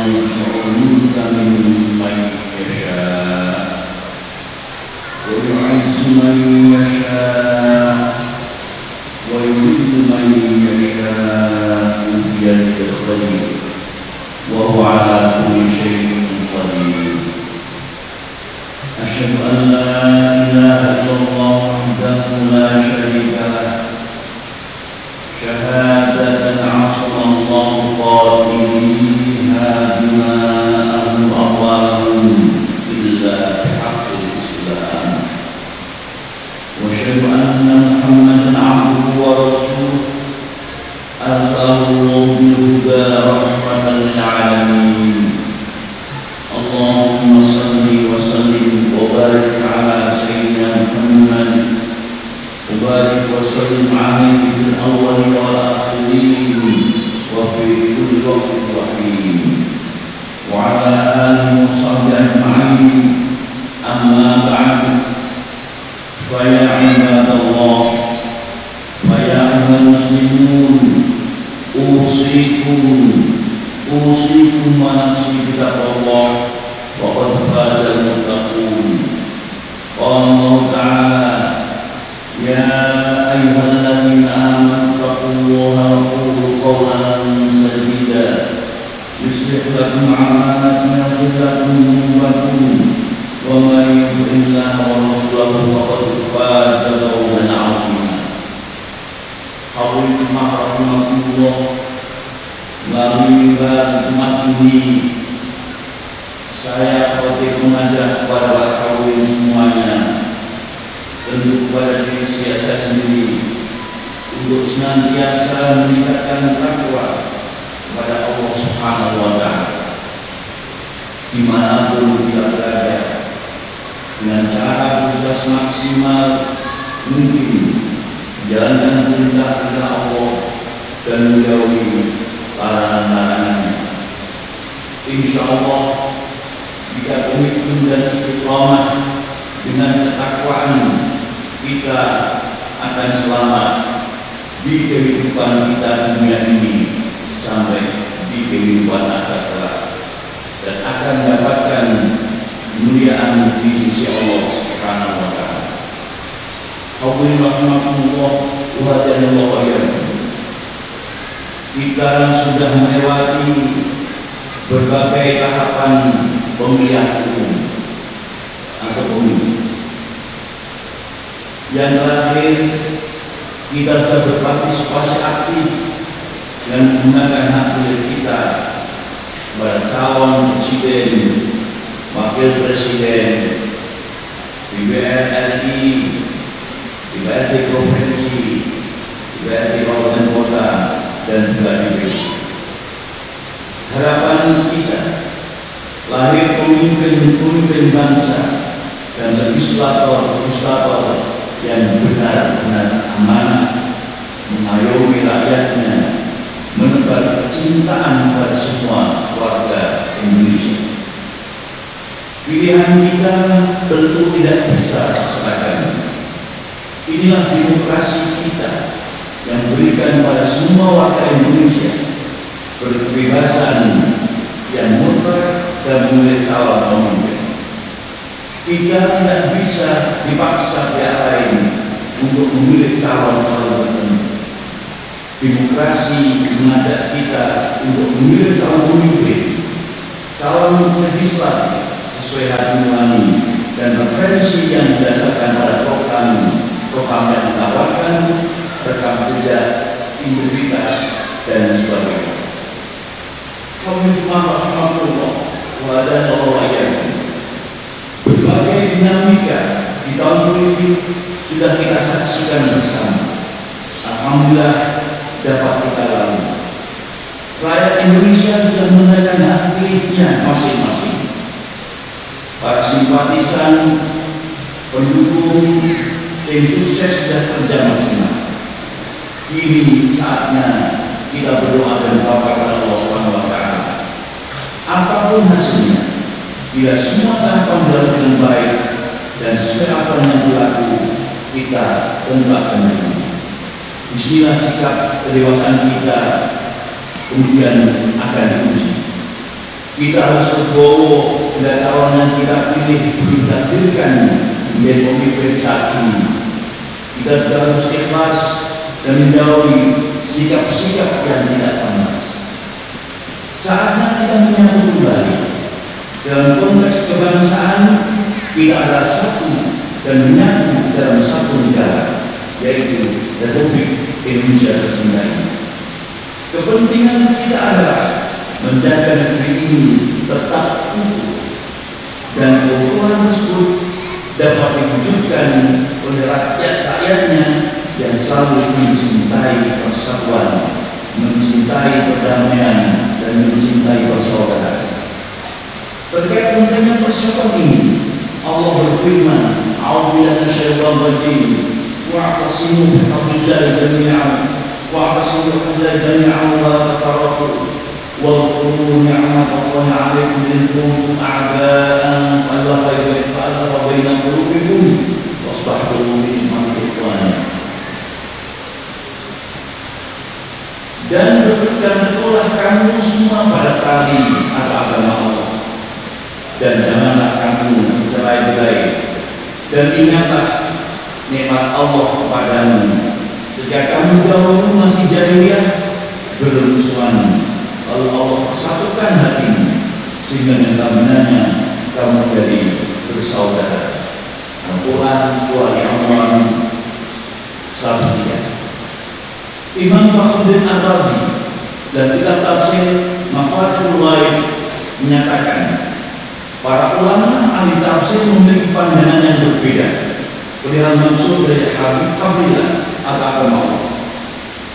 ينزع الملك ممن يشاء ويعز من يشاء ويذل من يشاء بيده الخير وهو على كل شيء قدير. أشهد أن لا إله إلا الله وحده لا شريك له شهادة عصم الله قائليها دماءهم وأموالهم إلا بحق الإسلام. وأشهد أن محمدا عبده ورسوله أرسله الله بالهدى رحمة للعالمين. اللهم صل وسلم وبارك على سيدنا محمد وبارك وسلم عليه في الأولين والآخرين وفي كل وقت وحين وعلى آله وصحبه أجمعين. أما بعد فيا عباد الله فيا أيها المسلمون أوصيكم ونفسي بتقوى الله وقد فاز المتقون. قال الله تعالى يا أيها الذين آمنوا اتقوا الله وقولوا قولا سديدا يصلح لكم أعمالكم ويغفر لكم ذنوبكم ومن يطع الله ورسوله فقد فاز فوزا عظيما. Hadirin jemaah rahimakumullah, melalui Jumat ini saya khotib mengajak kepada hadirin semuanya, tentu kepada diri saya sendiri, untuk senantiasa meningkatkan takwa kepada Allah Subhanahu wa Ta'ala dimanapun kita berada, dengan cara berusaha semaksimal mungkin menjalankan perintah Allah dan menjauhi larangan-larangannya. Insya Allah jika komitmen dan istiqamah dengan ketakwaan, kita akan selamat di kehidupan kita dunia ini sampai di kehidupan akhirat, dan akan mendapatkan kemuliaan di sisi Allah Subhanahu wa Ta'ala. Hadirin rahimakumullah wa hadiyallahu iyyakum. Kita sudah melewati berbagai tahapan pemilihan umum atau pemilu. Yang terakhir, kita sudah berpartisipasi aktif dan menggunakan hak pilih kita kepada calon presiden, wakil presiden, DPR RI, DPRD provinsi, DPRD kabupaten kota, dan juga DPD. Harapan kita lahir pemimpin bangsa dan legislator yang benar-benar amanah, mengayomi rakyatnya, menebar kecintaan pada semua warga Indonesia. Pilihan kita tentu tidak bisa seragam. Inilah demokrasi kita yang berikan pada semua warga Indonesia berkebebasan yang mutlak dan memilih calon pemimpin. Kita tidak bisa dipaksa pihak lain untuk memilih calon-calon tertentu. Demokrasi mengajak kita untuk memilih calon pemimpin, calon legislatif sesuai hati nurani dan referensi yang didasarkan pada program yang ditawarkan, rekam jejak, integritas, dan sebagainya. Berbagai dinamika di tahun politik sudah kita saksikan bersama. Alhamdulillah dapat kita lalui. Rakyat Indonesia sudah menentukan hak pilihnya masing-masing. Para simpatisan, pendukung, tim sukses sudah kerja maksimal. Kini saatnya kita berdoa dan berdoa kepada Allah Subhanahu wa Ta'ala. Apapun hasilnya, bila semua tahapan berlaku dengan baik dan sesuai apa yang berlaku, kita tentu akan menerima. Disinilah sikap kedewasaan kita kemudian akan diuji. Kita harus legowo bila calon yang kita pilih belum takdirkan menjadi pemimpin saat ini. Kita juga harus ikhlas dan menjauhi sikap-sikap yang tidak panas. Saatnya kita menyambut kembali dalam konteks kebangsaan. Kita adalah satu dan menyatu dalam satu negara, yaitu Republik Indonesia tercinta ini. Kepentingan kita adalah menjaga negeri ini tetap utuh, dan keutuhan tersebut dapat diwujudkan oleh rakyat-rakyatnya yang selalu mencintai persatuan, mencintai perdamaian, dan mencintai persaudaraan. Terkait pentingnya persatuan ini, Allah berfirman, "A'udzubillahi minasyaitonir rajim. Wa'tasimu bihablillahi jami'an wa'tasimu bihablillahi jami'an wa la tafarraqu واذكروا نعمة الله عليكم إذ كنتم أعداء فألف بين قلوبكم وأصبحتم بنعمته إخوانا." Dan berpegang teguhlah kamu semua pada tali atau agama Allah, dan janganlah kamu bercerai-berai, dan ingatlah nikmat Allah kepadamu ketika kamu dahulu masih jahiliyah bermusuhan. Lalu Allah persatukan hatimu sehingga menanya kamu jadi bersaudara. Al-Quran Surah Al-Imran 103. Imam Fakhruddin Ar-Razi dan kitab tafsir Mafatihul Ghaib menyatakan, para ulama ahli tafsir memiliki pandangan yang berbeda perihal maksud dari hablilah atau agama Allah.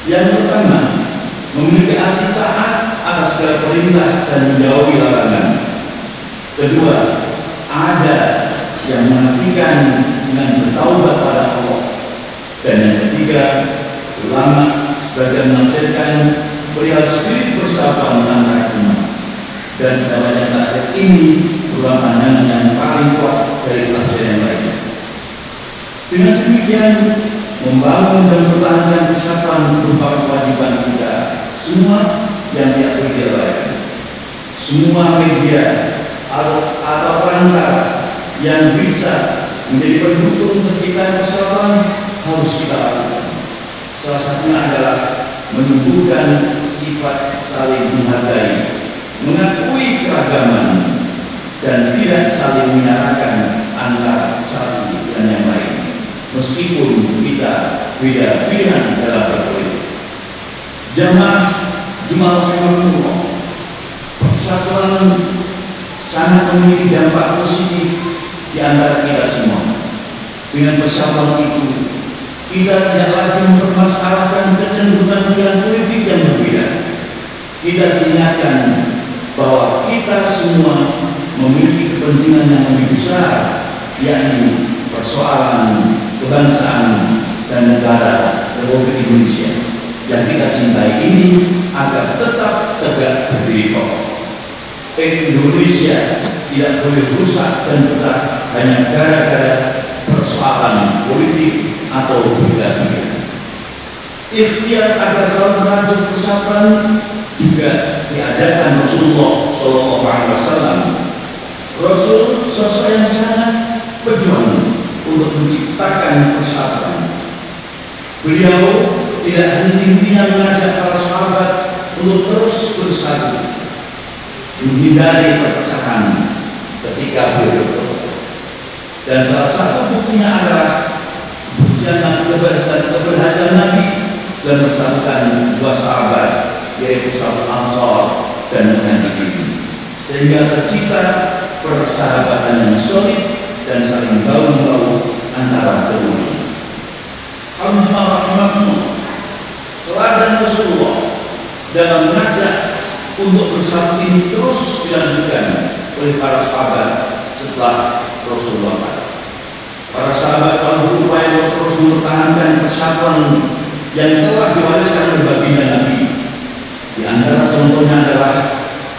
Yang pertama, memiliki arti taat atas segala perintah dan menjauhi larangan. Kedua, ada yang mengartikan dengan bertaubat pada Allah. Dan yang ketiga, ulama sebagian menafsirkan perihal spirit persatuan antara umat. Dan dalam yang terakhir ini merupakan pandangan yang paling kuat dari tafsir yang lainnya. Dengan demikian, membangun dan mempertahankan persatuan merupakan kewajiban kita semua yang tidak boleh diabaikan. Semua media atau perantara yang bisa menjadi pendukung terciptanya persatuan harus kita lakukan. Salah satunya adalah menumbuhkan sifat saling menghargai, mengakui keragaman, dan tidak saling menyalahkan antara satu dan yang lain, meskipun kita beda pilihan dalam berpolitik. Jamaah Jumat rahimahullah, persatuan sangat memiliki dampak positif di antara kita semua. Dengan persatuan itu, kita tidak lagi mempermasalahkan kecenderungan pilihan politik yang berbeda. Kita diingatkan bahwa kita semua memiliki kepentingan yang lebih besar, yakni persoalan kebangsaan dan negara Republik Indonesia yang kita cintai ini agar tetap tegak berdiri kokoh. Indonesia tidak boleh rusak dan pecah hanya gara-gara persoalan politik atau beda-beda. Ikhtiar agar selalu merajuk persatuan juga diajarkan Rasulullah SAW. Rasul sosok yang sangat berjuang untuk menciptakan persatuan. Beliau tidak henti-hentinya mengajak para sahabat untuk terus bersatu, menghindari perpecahan ketika beliau bertobat. Dan salah satu buktinya adalah keberhasilan Nabi dan persatukan dua sahabat, yaitu sahabat Ansar dan Muhajirin, sehingga tercipta persahabatan yang solid dan saling bahu-membahu antara keduanya. Alhamdulillah, teladan Rasulullah dalam mengajak untuk bersatu ini terus dilanjutkan oleh para sahabat setelah Rasulullah. Para sahabat selalu berupaya terus mempertahankan persatuan yang telah diwariskan oleh baginda Nabi. Di antara contohnya adalah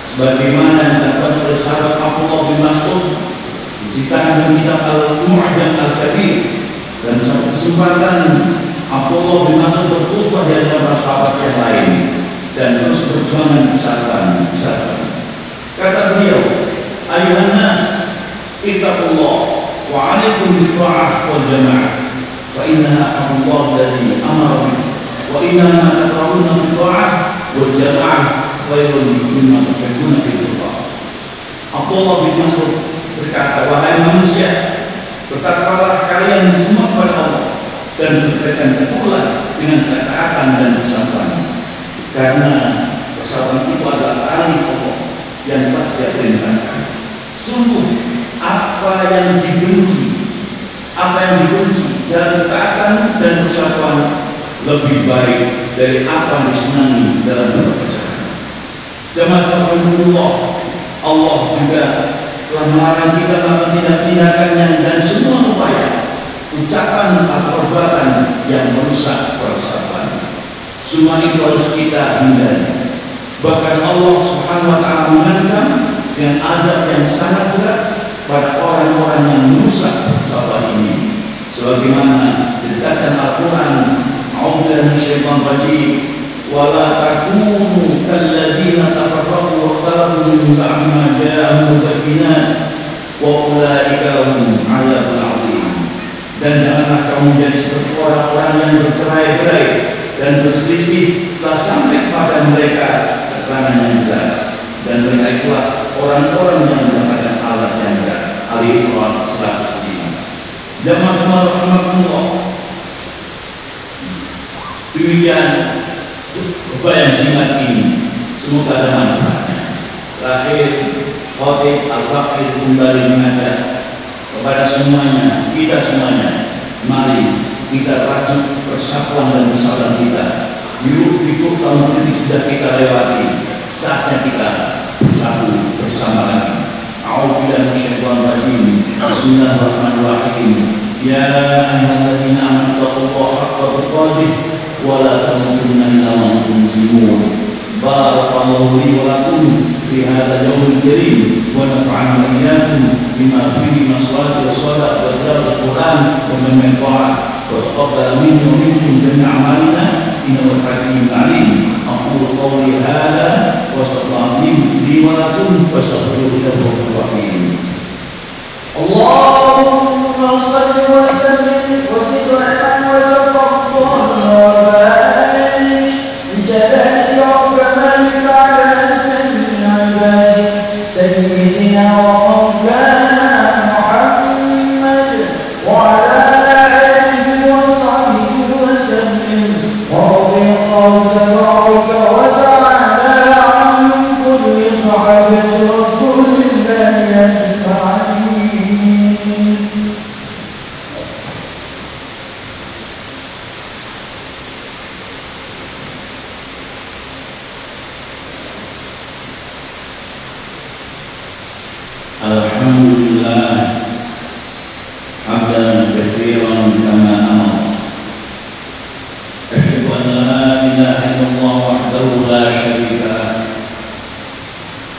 sebagaimana yang dilakukan oleh sahabat Abdullah bin Mas'ud diciptakan dalam kitab Al-Mu'jam Al-Kabir. Dan suatu kesempatan Abdullah bin Mas'ud berkhutbah di hadapan para sahabat yang lain dan terus berjuang persatuan. Kata beliau, ayuhan nas ittaqullah wa 'alaikum bitta'ah wal jama'ah fa innaha amrullah alladhi amara bihi wa innama takrahuna bitta'ah wal jama'ah khairun mimma tuhibbuna fillah. Abdullah bin Mas'ud berkata, wahai manusia, bertakwalah kalian semua kepada Allah dan berpegang teguhlah dengan ketaatan dan kesabaran, karena kesabaran itu adalah tali Allah yang telah Dia perintahkan. Sungguh apa yang dibenci dalam ketaatan dan kesabaran lebih baik dari apa yang disenangi dalam perpecahan. Jemaah Allah, Allah juga telah melarang kita melakukan tindak-tindakan dan semua upaya, ucapan atau perbuatan yang merusak persahabatan. Semua itu harus kita hindari. Bahkan Allah Subhanahu wa Ta'ala mengancam dengan azab yang sangat berat pada orang-orang yang merusak persahabatan ini. Sebagaimana ditegaskan Al-Quran, A'udzubillahi minasyaitonir rajim, wa la takunu kalladzina tafarraqu wa ikhtalafu min ba'di ma ja'ahumul bayyinat wa ulaika lahum 'adzabun 'adzim. Dan janganlah kamu menjadi seperti orang-orang yang bercerai-berai dan berselisih setelah sampai pada mereka keterangan yang jelas, dan mereka itulah orang-orang yang mendapatkan alat yang berat. Al-Imran 105. Jamaah rahimakumullah. Demikian khutbah yang singkat ini, semoga ada manfaatnya. Terakhir, Khatib Al-Faqih kembali mengajak kepada semuanya, kita semuanya, mari kita rajut persatuan dan persaudaraan kita. Yuk tahun politik sudah kita lewati, saatnya kita bersatu bersama lagi. A'udzubillahi minasyaitonir rajim. Bismillahirrahmanirrahim. Ya ayyuhalladzina amanu taqullaha haqqa tuqatih wa la tamutunna illa wa antum muslimun. Barakallahu li wa lakum fi hadzal yawmil karim wa nafa'ana wa iyyakum bima fihi maslahat was-salat wa tilawat Al-Qur'an wa min ta'at wa taqabbal minni wa minkum jami'a a'malina innahu hakimun 'alim. Aqulu qawli hadha wa astaghfirullaha li wa lakum wastaghfiruhu innahu rahim. Allahumma shalli wa sallim wa zid wa tafaddal wa barik bi jalalika wa kamalika ala asma'i ibadik sayyidina wa maulana Muhammad wa ala alihi wa sahbihi wa sallim wa radiyallahu tabaraka wa ta'ala an kulli sahabati rasulillahi ajma'in. Alhamdulillah hamdan katsiran kama amara. Asyhadu an la ilaha illallah wahdahu la syarika lah,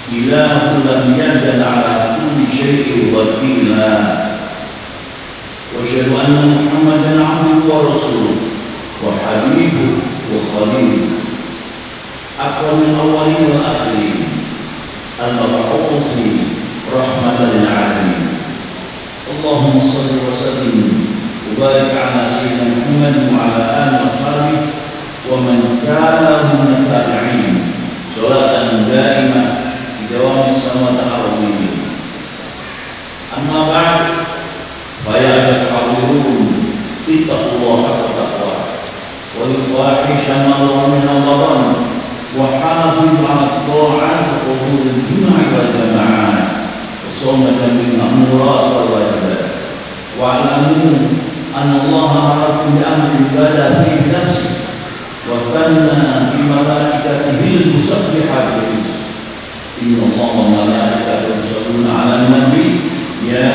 ilahu lam yazal ala kulli syai'in wakila. Wa asyhadu anna Muhammadan 'abduhu wa rasuluh wa habibuhu wa khaliluh, akramul awwalin wal akhirin, al-mab'uuth rahmatan lil alamin. Allahumma shalli wa sallim wa barik ala sayyidina Muhammad wa ala alihi wa sahbihi wa man kana min tabi'in salatan daimah bi dawamis samawati wal ardi. Amma ba'd, fa ya hadirun ittaqullaha haqqa taqwah wa yufahisha ma lahu min al-badan wa hafizu ala ta'at wa hudud al-jumu'ah wal jama'at صوم جميع المأمورات والواجبات. واعلموا أن الله أمركم بأمر بدأ فيه بنفسه وثنى بملائكته المسبحة بالحسن. إن الله وملائكته يصلون على النبي يا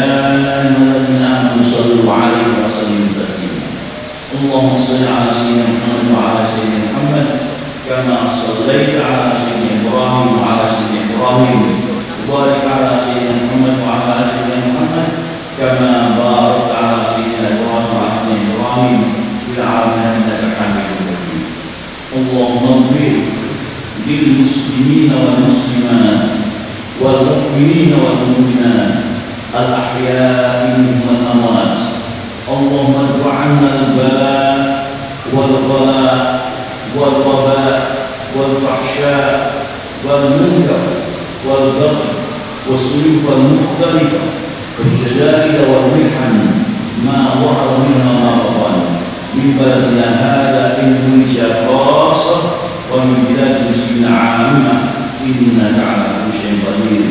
أيها الذين آمنوا صلوا عليه وسلموا تسليما. اللهم صل على سيدنا محمد وعلى سيدنا محمد كما صليت على سيدنا إبراهيم وعلى سيدنا إبراهيم وبارك على سيدنا محمد وعلى سيدنا محمد كما باركت على سيدنا إبراهيم وعلى سيدنا إبراهيم في العالمين إنك حميد مجيد. اللهم اغفر للمسلمين والمسلمات والمؤمنين والمؤمنات الأحياء منهم والأموات. اللهم ادفع عنا البلاء والغلاء والوباء والفحشاء والمنكر والبغي والسيوف المختلفة والشدائد والمحن ما ظهر منها ما بطن من بلدنا هذا إندونيسيا خاصة ومن بلاد المسلمين عامة إنك على كل شيء قدير